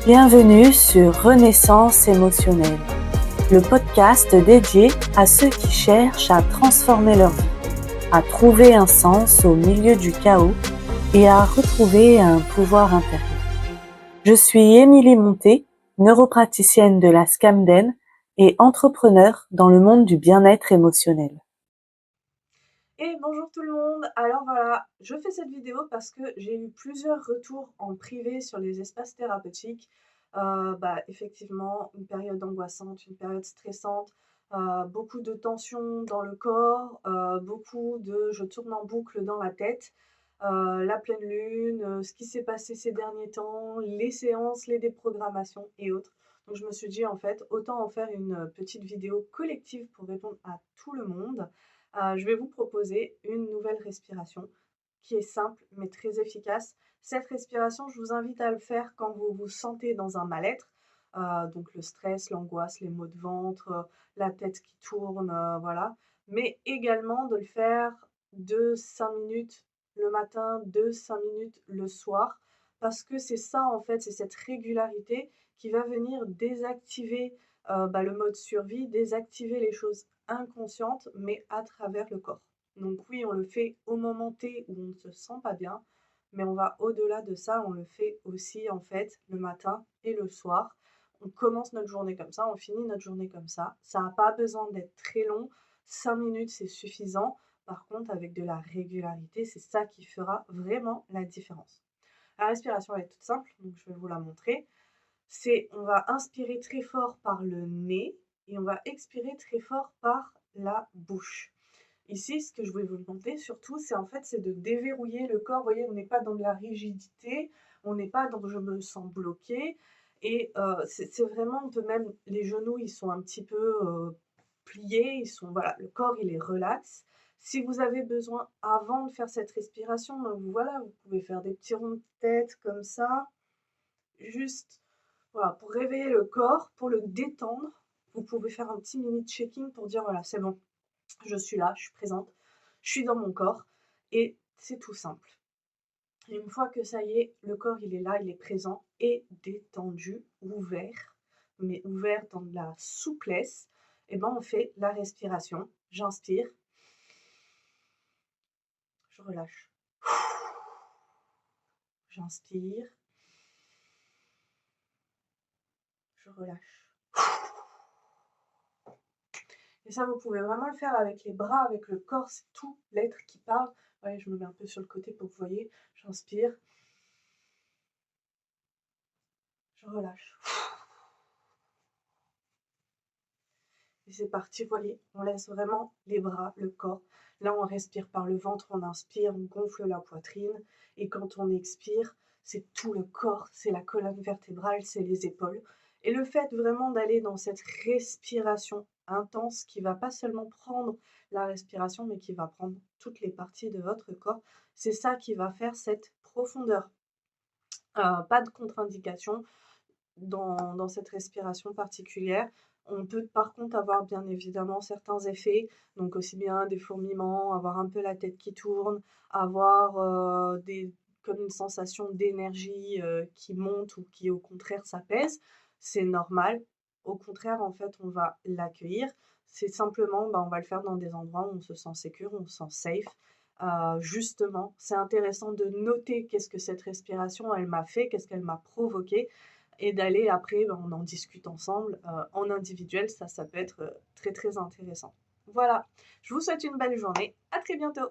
Bienvenue sur Renaissance émotionnelle, le podcast dédié à ceux qui cherchent à transformer leur vie, à trouver un sens au milieu du chaos et à retrouver un pouvoir intérieur. Je suis Émilie Monté, neuropraticienne de la Scamden et entrepreneur dans le monde du bien-être émotionnel. Et bonjour tout le monde. Alors voilà, je fais cette vidéo parce que j'ai eu plusieurs retours en privé sur les espaces thérapeutiques. Effectivement, une période angoissante, une période stressante, beaucoup de tensions dans le corps, beaucoup de je tourne en boucle dans la tête, la pleine lune, ce qui s'est passé ces derniers temps, les séances, les déprogrammations et autres. Donc je me suis dit en fait, autant en faire une petite vidéo collective pour répondre à tout le monde. Je vais vous proposer une nouvelle respiration qui est simple mais très efficace. Cette respiration, je vous invite à le faire quand vous vous sentez dans un mal-être, donc le stress, l'angoisse, les maux de ventre, la tête qui tourne, voilà. Mais également de le faire de 5 minutes le matin, de 5 minutes le soir, parce que c'est ça en fait, c'est cette régularité qui va venir désactiver le mode survie, désactiver les choses inconscientes, mais à travers le corps. Donc oui, on le fait au moment T où on ne se sent pas bien, mais on va au-delà de ça, on le fait aussi en fait le matin et le soir. On commence notre journée comme ça, on finit notre journée comme ça. Ça n'a pas besoin d'être très long, 5 minutes c'est suffisant. Par contre, avec de la régularité, c'est ça qui fera vraiment la différence. La respiration elle est toute simple, donc je vais vous la montrer. On va inspirer très fort par le nez et on va expirer très fort par la bouche. Ici, ce que je voulais vous demander surtout, c'est de déverrouiller le corps. Vous voyez, on n'est pas dans de la rigidité, on n'est pas dans je me sens bloqué. Et c'est vraiment, on peut même, les genoux, ils sont un petit peu pliés, voilà, le corps, il est relax. Si vous avez besoin, avant de faire cette respiration, donc voilà, vous pouvez faire des petits ronds de tête comme ça, juste voilà, pour réveiller le corps, pour le détendre. Vous pouvez faire un petit mini checking pour dire voilà, c'est bon, je suis là, je suis présente, je suis dans mon corps et c'est tout simple. Et une fois que ça y est, le corps il est là, il est présent et détendu, ouvert, mais ouvert dans de la souplesse, et ben on fait la respiration. J'inspire, je relâche. J'inspire, je relâche. Et ça, vous pouvez vraiment le faire avec les bras, avec le corps, c'est tout l'être qui parle. Ouais, je me mets un peu sur le côté pour que vous voyez. J'inspire, je relâche. Et c'est parti, vous voyez, on laisse vraiment les bras, le corps. Là, on respire par le ventre, on inspire, on gonfle la poitrine. Et quand on expire, c'est tout le corps, c'est la colonne vertébrale, c'est les épaules. Et le fait vraiment d'aller dans cette respiration intense qui va pas seulement prendre la respiration, mais qui va prendre toutes les parties de votre corps, c'est ça qui va faire cette profondeur. Pas de contre-indication dans cette respiration particulière. On peut par contre avoir bien évidemment certains effets, donc aussi bien des fourmillements, avoir un peu la tête qui tourne, avoir comme une sensation d'énergie qui monte ou qui au contraire s'apaise. C'est normal. Au contraire, en fait, on va l'accueillir. C'est simplement, on va le faire dans des endroits où on se sent sécure, on se sent safe. Justement, c'est intéressant de noter qu'est-ce que cette respiration, elle m'a fait, qu'est-ce qu'elle m'a provoqué et d'aller après, on en discute ensemble en individuel, ça peut être très très intéressant. Voilà, je vous souhaite une belle journée, à très bientôt.